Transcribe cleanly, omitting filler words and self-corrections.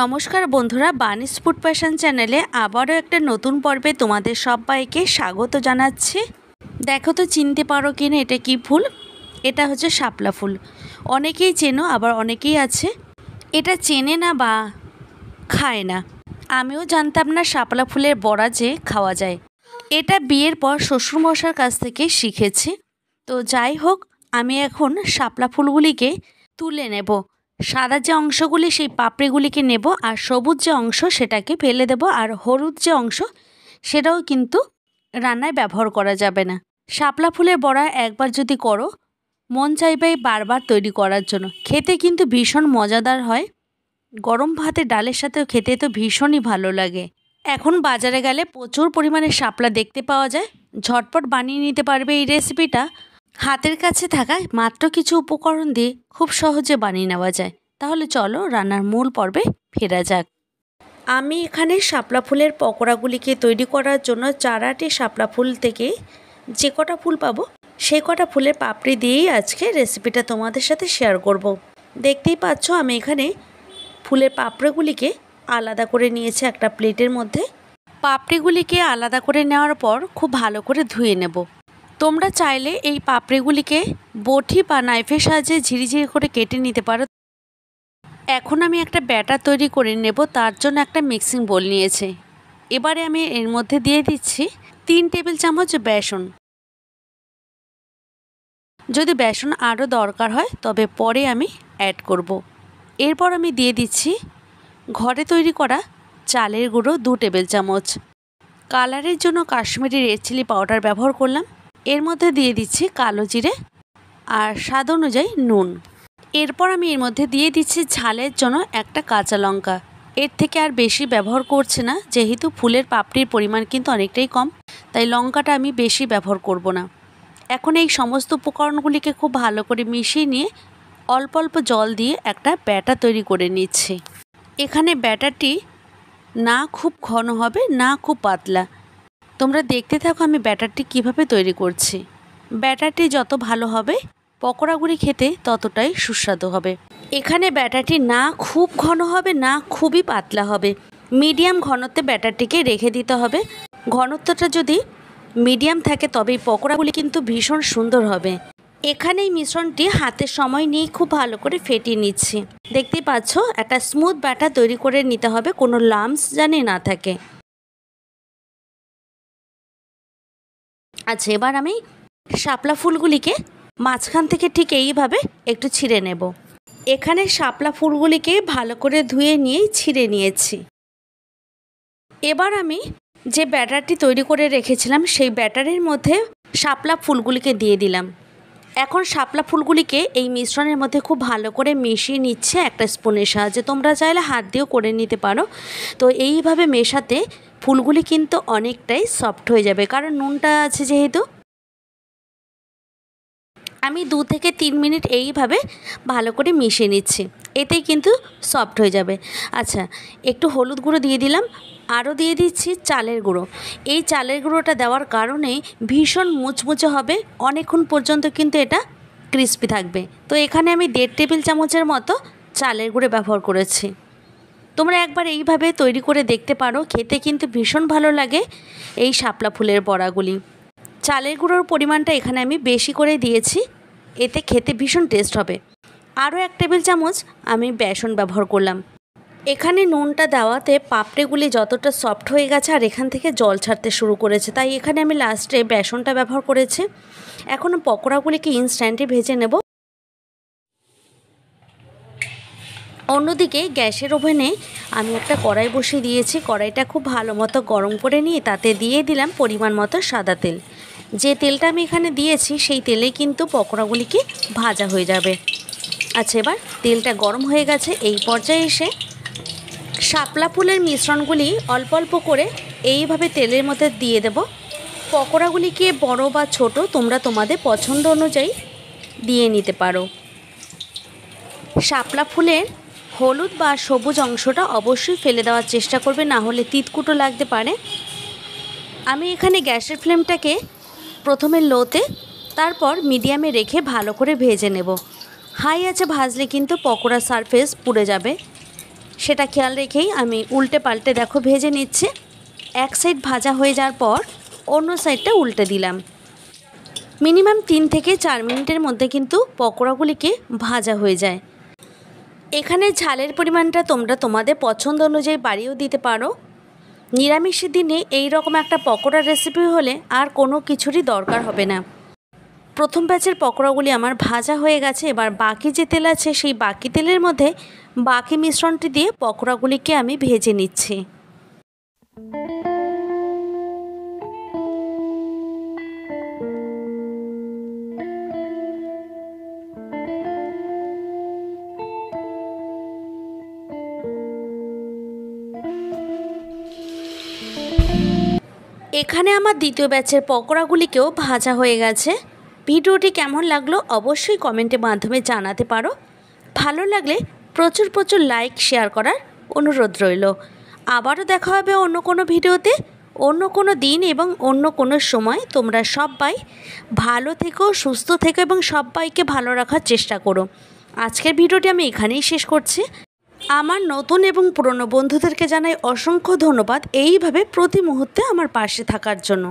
নমস্কার বন্ধুরা, বানিস food passion চ্যানেলে আবারও একটা নতুন পর্বে তোমাদের সবাইকে স্বাগত জানাচ্ছি। দেখো তো চিনতে পারো কিনা এটা কি ফুল? এটা হচ্ছে শাপলা ফুল। অনেকেই চেনো, আবার অনেকেই আছে এটা চেনে না বা খায় না। আমিও জানতাম না শাপলা ফুলের বড়া যে খাওয়া যায়। এটা বিয়ের পর শ্বশুরমশার কাছ থেকে শিখেছি। তো যাই হোক, আমি এখন শাপলা ফুলগুলিকে তুলে নেব। সাদা যে অংশগুলি সেই পাপড়িগুলিকে নেব, আর সবুজ যে অংশ সেটাকে ফেলে দেব, আর হলুদ যে অংশ সেটাও কিন্তু রান্নায় ব্যবহার করা যাবে না। শাপলা ফুলের বড়া একবার যদি করো, মন চাইবে বারবার তৈরি করার জন্য। খেতে কিন্তু ভীষণ মজাদার হয়। গরম ভাতে ডালের সাথেও খেতে তো ভীষণই ভালো লাগে। এখন বাজারে গেলে প্রচুর পরিমাণে শাপলা দেখতে পাওয়া যায়। ঝটপট বানিয়ে নিতে পারবে এই রেসিপিটা। হাতের কাছে থাকা মাত্র কিছু উপকরণ দিয়ে খুব সহজে বানিয়ে নেওয়া যায়। তাহলে চলো রান্নার মূল পর্বে ফেরা যাক। আমি এখানে শাপলা ফুলের পকোড়াগুলিকে তৈরি করার জন্য চারাটি শাপলা ফুল থেকে যে কটা ফুল পাবো সেই কটা ফুলের পাপড়ি দিয়েই আজকে রেসিপিটা তোমাদের সাথে শেয়ার করব। দেখতেই পাচ্ছ আমি এখানে ফুলের পাপড়িগুলিকে আলাদা করে নিয়েছি একটা প্লেটের মধ্যে। পাপড়িগুলিকে আলাদা করে নেওয়ার পর খুব ভালো করে ধুয়ে নেব। তোমরা চাইলে এই পাপড়িগুলিকে বটি বা নাইফের সাহায্যে ঝিরিঝিরি করে কেটে নিতে পারো। এখন আমি একটা ব্যাটার তৈরি করে নেব, তার জন্য একটা মিক্সিং বোল নিয়েছি। এবারে আমি এর মধ্যে দিয়ে দিচ্ছি 3 টেবিল চামচ বেসন। যদি বেসন আরও দরকার হয় তবে পরে আমি অ্যাড করব। এরপর আমি দিয়ে দিচ্ছি ঘরে তৈরি করা চালের গুঁড়ো 2 টেবিল চামচ। কালারের জন্য কাশ্মীরি রেড চিলি পাউডার ব্যবহার করলাম। এর মধ্যে দিয়ে দিচ্ছি কালো জিরে আর স্বাদ অনুযায়ী নুন। এরপর আমি এর মধ্যে দিয়ে দিচ্ছি ঝালের জন্য একটা কাঁচা লঙ্কা। এর থেকে আর বেশি ব্যবহার করছে না, যেহেতু ফুলের পাপড়ির পরিমাণ কিন্তু অনেকটাই কম, তাই লঙ্কাটা আমি বেশি ব্যবহার করব না। এখন এই সমস্ত উপকরণগুলিকে খুব ভালো করে মিশিয়ে নিয়ে অল্প অল্প জল দিয়ে একটা ব্যাটার তৈরি করে নিচ্ছি। এখানে ব্যাটারটি না খুব ঘন হবে না খুব পাতলা। তোমরা দেখতে থাকো আমি ব্যাটারটি কিভাবে তৈরি করছি। ব্যাটারটি যত ভালো হবে পকোড়াগুলি খেতে ততটাই সুস্বাদু হবে। এখানে ব্যাটারটি না খুব ঘন হবে না খুবই পাতলা হবে, মিডিয়াম ঘনত্বে ব্যাটারটিকে রেখে দিতে হবে। ঘনত্বটা যদি মিডিয়াম থাকে তবেই পকোড়াগুলি কিন্তু ভীষণ সুন্দর হবে। এখানে এই মিশ্রণটি হাতের সময় নিয়ে খুব ভালো করে ফেটিয়ে নিচ্ছি। দেখতেই পাচ্ছ একটা স্মুথ ব্যাটার তৈরি করে নিতে হবে, কোনো লাম্পস জানি না থাকে। আচ্ছা, এবার আমি শাপলা ফুলগুলিকে মাঝখান থেকে ঠিক এইভাবে একটু ছিঁড়ে নেব। এখানে শাপলা ফুলগুলিকে ভালো করে ধুয়ে নিয়েই ছিঁড়ে নিয়েছি। এবার আমি যে ব্যাটারটি তৈরি করে রেখেছিলাম সেই ব্যাটারের মধ্যে শাপলা ফুলগুলিকে দিয়ে দিলাম। এখন শাপলা ফুলগুলিকে এই মিশ্রণের মধ্যে খুব ভালো করে মিশিয়ে নিচ্ছে একটা স্পুনের সাহায্যে। তোমরা চাইলে হাত দিয়েও করে নিতে পারো। তো এইভাবে মেশাতে ফুলগুলি কিন্তু অনেকটাই সফট হয়ে যাবে, কারণ নুনটা আছে যেহেতু। আমি 2 থেকে 3 মিনিট এইভাবে ভালো করে মিশিয়ে নিচ্ছি, এতেই কিন্তু সফট হয়ে যাবে। আচ্ছা, একটু হলুদ গুঁড়ো দিয়ে দিলাম, আরও দিয়ে দিচ্ছি চালের গুঁড়ো। এই চালের গুঁড়োটা দেওয়ার কারণে ভীষণ মুচমুচে হবে, অনেকক্ষণ পর্যন্ত কিন্তু এটা ক্রিস্পি থাকবে। তো এখানে আমি 1.5 টেবিল চামচের মতো চালের গুঁড়ো ব্যবহার করেছি। তোমরা একবার এইভাবে তৈরি করে দেখতে পারো, খেতে কিন্তু ভীষণ ভালো লাগে এই শাপলা ফুলের বড়াগুলি। চালের গুঁড়োর পরিমাণটা এখানে আমি বেশি করে দিয়েছি, এতে খেতে ভীষণ টেস্ট হবে। আরও 1 টেবিল চামচ আমি বেসন ব্যবহার করলাম। এখানে নুনটা দেওয়াতে পাপড়িগুলি যতটা সফট হয়ে গেছে আর এখান থেকে জল ছাড়তে শুরু করেছে, তাই এখানে আমি লাস্টে বেসনটা ব্যবহার করেছি। এখন পকোড়াগুলিকে ইনস্ট্যান্টে ভেজে নেব। অন্যদিকে গ্যাসের ওভেনে আমি একটা কড়াই বসিয়ে দিয়েছি। কড়াইটা খুব ভালো মতো গরম করে নিয়ে তাতে দিয়ে দিলাম পরিমাণ মতো সাদা তেল। যে তেলটা আমি এখানে দিয়েছি সেই তেলেই কিন্তু পকোড়াগুলিকে ভাজা হয়ে যাবে। আচ্ছা, এবার তেলটা গরম হয়ে গেছে। এই পর্যায়ে এসে শাপলা ফুলের মিশ্রণগুলি অল্প অল্প করে এইভাবে তেলের মধ্যে দিয়ে দেব। পকোড়াগুলিকে বড় বা ছোট তোমরা তোমাদের পছন্দ অনুযায়ী দিয়ে নিতে পারো। শাপলা ফুলের হলুদ বা সবুজ অংশটা অবশ্যই ফেলে দেওয়ার চেষ্টা করবে, না হলে তিতকুটো লাগতে পারে। আমি এখানে গ্যাসের ফ্লেমটাকে প্রথমে লোতে, তারপর মিডিয়ামে রেখে ভালো করে ভেজে নেব। হাই আঁচে ভাজলে কিন্তু পকোড়ার সারফেস পুড়ে যাবে, সেটা খেয়াল রেখেই আমি উল্টে পাল্টে দেখো ভেজে নিচ্ছি। এক সাইড ভাজা হয়ে যাওয়ার পর অন্য সাইডটা উল্টে দিলাম। মিনিমাম 3 থেকে 4 মিনিটের মধ্যে কিন্তু পকোড়াগুলিকে ভাজা হয়ে যায়। এখানে ঝালের পরিমাণটা তোমরা তোমাদের পছন্দ অনুযায়ী বাড়িয়েও দিতে পারো। নিরামিষের দিনে এই রকম একটা পকোড়ার রেসিপি হলে আর কোনো কিছুরই দরকার হবে না। প্রথম ব্যাচের পকোড়াগুলি আমার ভাজা হয়ে গেছে। এবার বাকি যে তেল আছে সেই বাকি তেলের মধ্যে বাকি মিশ্রণটি দিয়ে পকোড়াগুলিকে আমি ভেজে নিচ্ছি। এখানে আমার দ্বিতীয় ব্যাচের পকোড়াগুলিকেও ভাজা হয়ে গেছে। ভিডিওটি কেমন লাগলো অবশ্যই কমেন্টের মাধ্যমে জানাতে পারো। ভালো লাগলে প্রচুর প্রচুর লাইক শেয়ার করার অনুরোধ রইল। আবারও দেখা হবে অন্য কোনো ভিডিওতে, অন্য কোনো দিন এবং অন্য কোনো সময়। তোমরা সবাই ভালো থেকো, সুস্থ থেকো এবং সবাইকে ভালো রাখার চেষ্টা করো। আজকের ভিডিওটি আমি এখানেই শেষ করছি। আমার নতুন এবং পুরনো বন্ধুদেরকে জানাই অসংখ্য ধন্যবাদ এইভাবে প্রতি মুহূর্তে আমার পাশে থাকার জন্য।